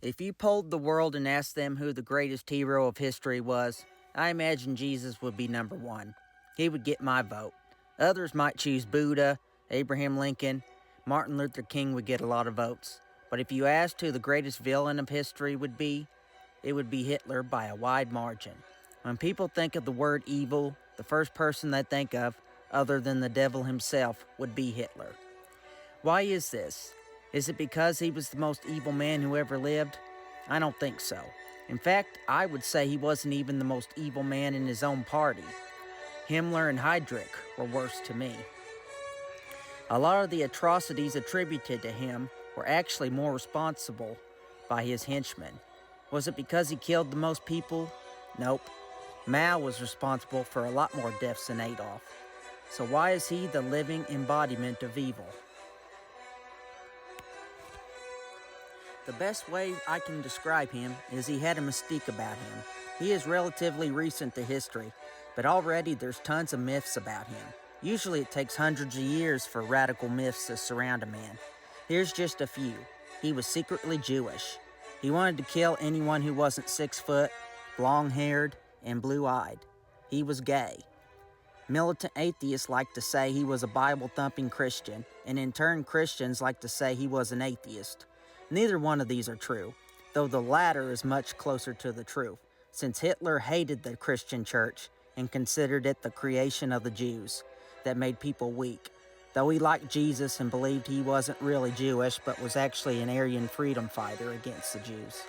If you polled the world and asked them who the greatest hero of history was, I imagine Jesus would be number one. He would get my vote. Others might choose Buddha, Abraham Lincoln, Martin Luther King would get a lot of votes. But if you asked who the greatest villain of history would be, it would be Hitler by a wide margin. When people think of the word evil, the first person they think of, other than the devil himself, would be Hitler. Why is this? Is it because he was the most evil man who ever lived? I don't think so. In fact, I would say he wasn't even the most evil man in his own party. Himmler and Heydrich were worse to me. A lot of the atrocities attributed to him were actually more responsible by his henchmen. Was it because he killed the most people? Nope. Mao was responsible for a lot more deaths than Adolf. So why is he the living embodiment of evil? The best way I can describe him is he had a mystique about him. He is relatively recent to history, but already there's tons of myths about him. Usually it takes hundreds of years for radical myths to surround a man. Here's just a few. He was secretly Jewish. He wanted to kill anyone who wasn't 6 foot, long-haired, and blue-eyed. He was gay. Militant atheists like to say he was a Bible-thumping Christian, and in turn Christians like to say he was an atheist. Neither one of these are true, though the latter is much closer to the truth, since Hitler hated the Christian church and considered it the creation of the Jews that made people weak, though he liked Jesus and believed he wasn't really Jewish but was actually an Aryan freedom fighter against the Jews.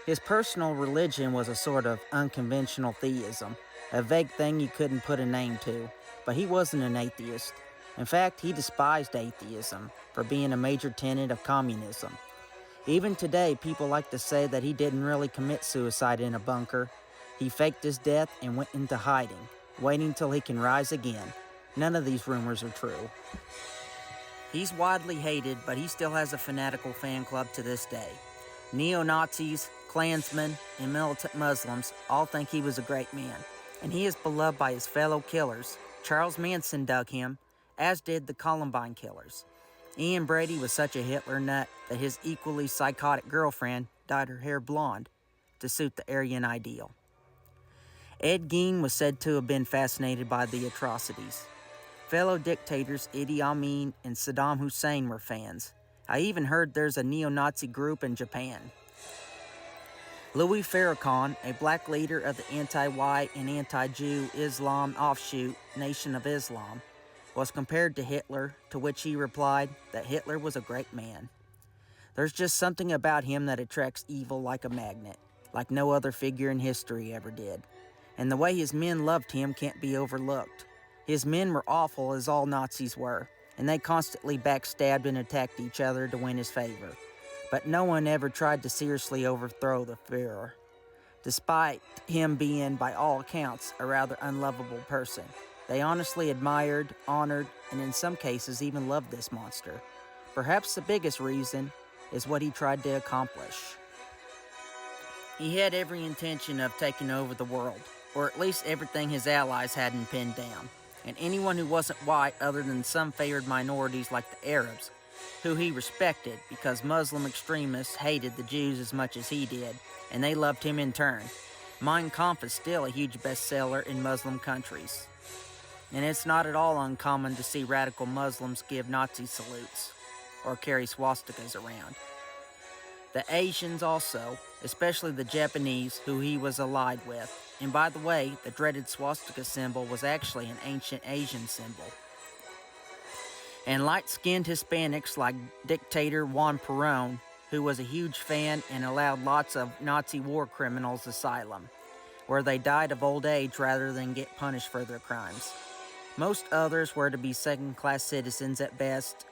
His personal religion was a sort of unconventional theism, a vague thing you couldn't put a name to, but he wasn't an atheist. In fact, he despised atheism for being a major tenet of communism. Even today, people like to say that he didn't really commit suicide in a bunker. He faked his death and went into hiding, waiting till he can rise again. None of these rumors are true. He's widely hated, but he still has a fanatical fan club to this day. Neo-Nazis, Klansmen, and militant Muslims all think he was a great man, and he is beloved by his fellow killers. Charles Manson dug him, as did the Columbine killers. Ian Brady was such a Hitler nut that his equally psychotic girlfriend dyed her hair blonde to suit the Aryan ideal. Ed Gein was said to have been fascinated by the atrocities. Fellow dictators Idi Amin and Saddam Hussein were fans. I even heard there's a neo-Nazi group in Japan. Louis Farrakhan, a black leader of the anti-white and anti-Jew Islam offshoot Nation of Islam, was compared to Hitler, to which he replied that Hitler was a great man. There's just something about him that attracts evil like a magnet, like no other figure in history ever did. And the way his men loved him can't be overlooked. His men were awful, as all Nazis were, and they constantly backstabbed and attacked each other to win his favor. But no one ever tried to seriously overthrow the Führer, despite him being, by all accounts, a rather unlovable person. They honestly admired, honored, and in some cases even loved this monster. Perhaps the biggest reason is what he tried to accomplish. He had every intention of taking over the world, or at least everything his allies hadn't pinned down. And anyone who wasn't white other than some favored minorities like the Arabs, who he respected because Muslim extremists hated the Jews as much as he did, and they loved him in turn. Mein Kampf is still a huge bestseller in Muslim countries. And it's not at all uncommon to see radical Muslims give Nazi salutes or carry swastikas around. The Asians also, especially the Japanese, who he was allied with. And by the way, the dreaded swastika symbol was actually an ancient Asian symbol. And light-skinned Hispanics like dictator Juan Perón, who was a huge fan and allowed lots of Nazi war criminals asylum, where they died of old age rather than get punished for their crimes. Most others were to be second-class citizens at best,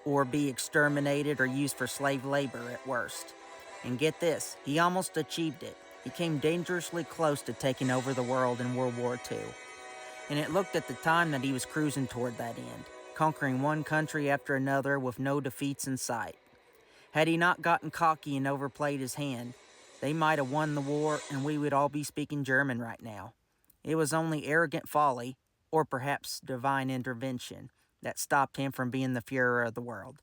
or be exterminated or used for slave labor at worst. And get this, he almost achieved it. He came dangerously close to taking over the world in World War II. And it looked at the time that he was cruising toward that end, conquering one country after another with no defeats in sight. Had he not gotten cocky and overplayed his hand, they might have won the war and we would all be speaking German right now. It was only arrogant folly, or perhaps divine intervention, that stopped him from being the Führer of the world.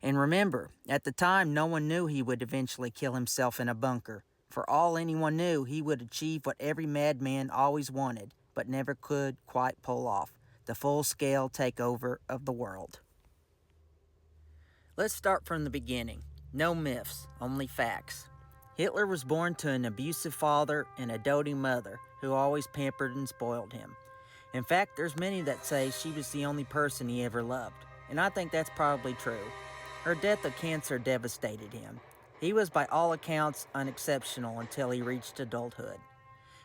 And remember, at the time, no one knew he would eventually kill himself in a bunker. For all anyone knew, he would achieve what every madman always wanted, but never could quite pull off, the full-scale takeover of the world. Let's start from the beginning. No myths, only facts. Hitler was born to an abusive father and a doting mother who always pampered and spoiled him. In fact, there's many that say she was the only person he ever loved, and I think that's probably true. Her death of cancer devastated him. He was by all accounts unexceptional until he reached adulthood.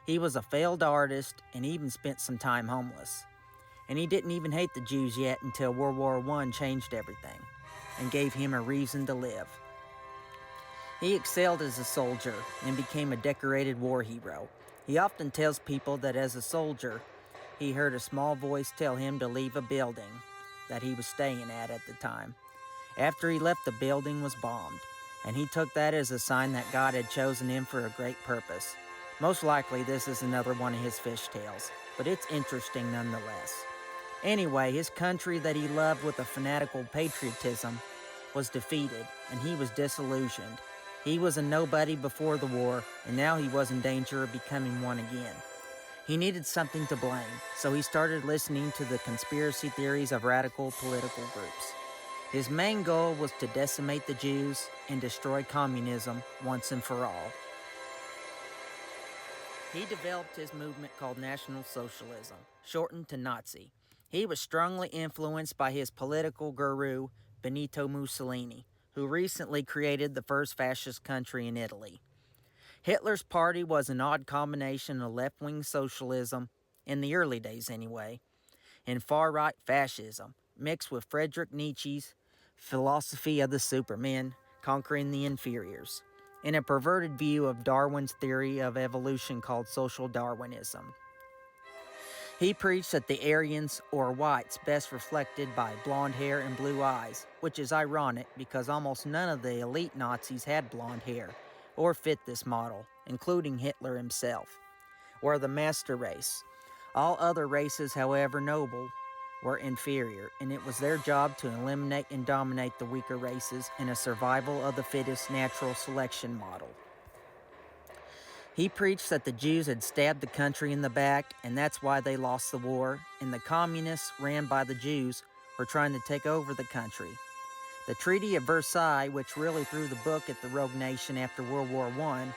He was a failed artist and even spent some time homeless. And he didn't even hate the Jews yet until World War I changed everything and gave him a reason to live. He excelled as a soldier and became a decorated war hero. He often tells people that as a soldier, he heard a small voice tell him to leave a building that he was staying at the time. After he left, the building was bombed, and he took that as a sign that God had chosen him for a great purpose. Most likely, this is another one of his fish tales, but it's interesting nonetheless. Anyway, his country that he loved with a fanatical patriotism was defeated, and he was disillusioned. He was a nobody before the war, and now he was in danger of becoming one again. He needed something to blame, so he started listening to the conspiracy theories of radical political groups. His main goal was to decimate the Jews and destroy communism once and for all. He developed his movement called National Socialism, shortened to Nazi. He was strongly influenced by his political guru, Benito Mussolini, who recently created the first fascist country in Italy. Hitler's party was an odd combination of left-wing socialism, in the early days anyway, and far-right fascism, mixed with Friedrich Nietzsche's philosophy of the Superman conquering the inferiors, and a perverted view of Darwin's theory of evolution called social Darwinism. He preached that the Aryans, or whites, best reflected by blonde hair and blue eyes, which is ironic because almost none of the elite Nazis had blonde hair, or fit this model, including Hitler himself, or the master race. All other races, however noble, were inferior, and it was their job to eliminate and dominate the weaker races in a survival of the fittest natural selection model. He preached that the Jews had stabbed the country in the back, and that's why they lost the war, and the communists, ran by the Jews, were trying to take over the country. The Treaty of Versailles, which really threw the book at the rogue nation after World War I,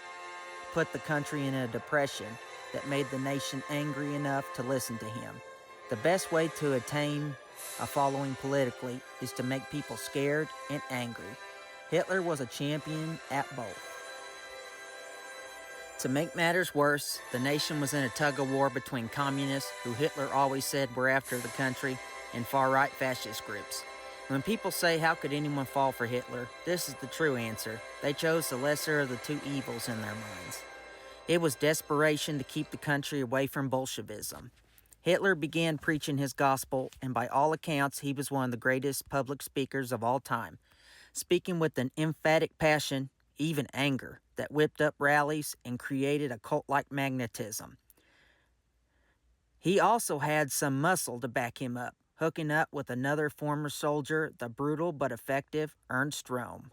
put the country in a depression that made the nation angry enough to listen to him. The best way to attain a following politically is to make people scared and angry. Hitler was a champion at both. To make matters worse, the nation was in a tug-of-war between communists, who Hitler always said were after the country, and far-right fascist groups. When people say, how could anyone fall for Hitler, this is the true answer. They chose the lesser of the two evils in their minds. It was desperation to keep the country away from Bolshevism. Hitler began preaching his gospel, and by all accounts, he was one of the greatest public speakers of all time, speaking with an emphatic passion, even anger, that whipped up rallies and created a cult-like magnetism. He also had some muscle to back him up, hooking up with another former soldier, the brutal but effective Ernst Röhm.